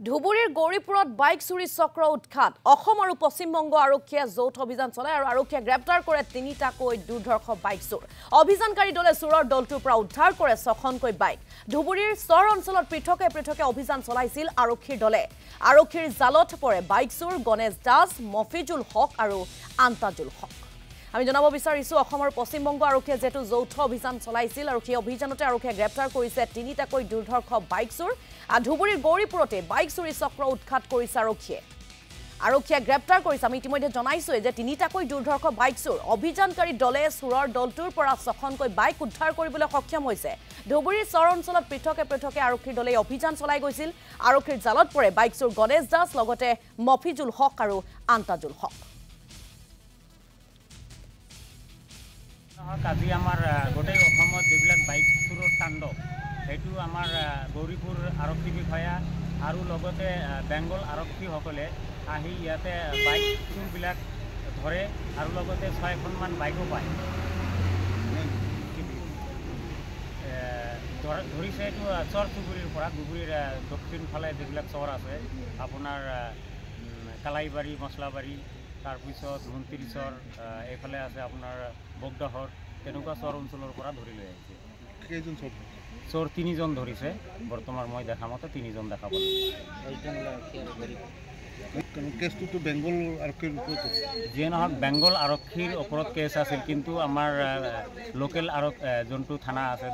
ধুবুৰীৰ গৌৰীপুৰত বাইক চুৰি চক্ৰ উৎখাত অসম আৰু পশ্চিমবংগ আৰক্ষীয়ে যৌথ অভিযান চলায় আৰু আৰক্ষীয়ে গ্ৰেপ্তাৰ কৰে তিনিটাকৈ দুৰ্ধৰ্ষ বাইক চোৰ অভিযানকাৰী দলে চোৰৰ দলটোৰ পৰা উদ্ধাৰ কৰে 6খনকৈ বাইক ধুবুৰীৰ চৰ অঞ্চলত পৃথকে অভিযান চলাইছিল আৰক্ষীৰ দলে আৰক্ষীৰ জালত পৰে বাইক চোৰ গণেশ দাস মফিজুল হক আৰু আন্তাজুল হক আমি জনাব বিচাৰিছো অসম আৰু পশ্চিমবংগ আৰক্ষীয়ে যেটো যৌথ অভিযান চলাইছিল আৰু সেই অভিযানতে আৰক্ষীয়ে গ্ৰেপ্তাৰ কৰিছে তিনিটাকৈ দুৰ্ধৰ্ষ বাইক চোৰ ধুবুৰীৰ গৌৰীপুৰতে বাইক চুৰি চক্ৰ উৎখাত কৰিছে আৰক্ষীয়ে গ্ৰেপ্তাৰ কৰিছে আমি ইতিমধ্যে জনাইছো যে তিনিটাকৈ দুৰ্ধৰ্ষ বাইক চোৰ অভিযানকাৰী দলে চোৰৰ দলটোৰ পৰা 6খনকৈ বাইক উদ্ধাৰ কৰিবলৈ সক্ষম হৈছে ধুবুৰীৰ চৰ অঞ্চলত পৃথকে আৰক্ষীৰ দলে অভিযান চলাই গৈছিল আৰক্ষীৰ জালত পৰে বাইক চোৰ গণেশ দাস লগতে মফিজুল হক আৰু আন্তাজুল হক আজি আমাৰ গোটেই অসমত যিবিলাক বাইক চোৰৰ তাণ্ডৱ সেইটো আমাৰ গৌৰীপুৰ আৰক্ষী বিষয়া আৰু লগতে বেংগল আৰক্ষীসকলে আহি ইয়াতে বাইক চোৰবিলাক ধৰে আৰু লগতে 6খনমান বাইকো পায় ধৰিছে এইটো চৰ চুবুৰীৰ পৰা ধুবুৰীৰ দক্ষিণ ফালে যিবিলাক চৰ আছে আপোনাৰ কালাইবাৰী মছলাবাৰী তাৰপিছত মন্ত্ৰীচৰ এইফালে আছে আপোনাৰ বগদাহৰ তেনেকুৱা চৰ অঞ্চলৰ পৰা ধৰি লৈ আহিছে কেইজন চোৰ 3জন ধৰিছে বৰ্তমান মই দেখা মতে 3জন দেখা পালোঁ কেছটো বেংগল আৰক্ষীৰ ওপৰত যিয়ে নহওক বেংগল আৰক্ষীৰ ওপৰত কেছ আছিল কিন্তু আমাৰ লোকেল যোনটো থানা আছে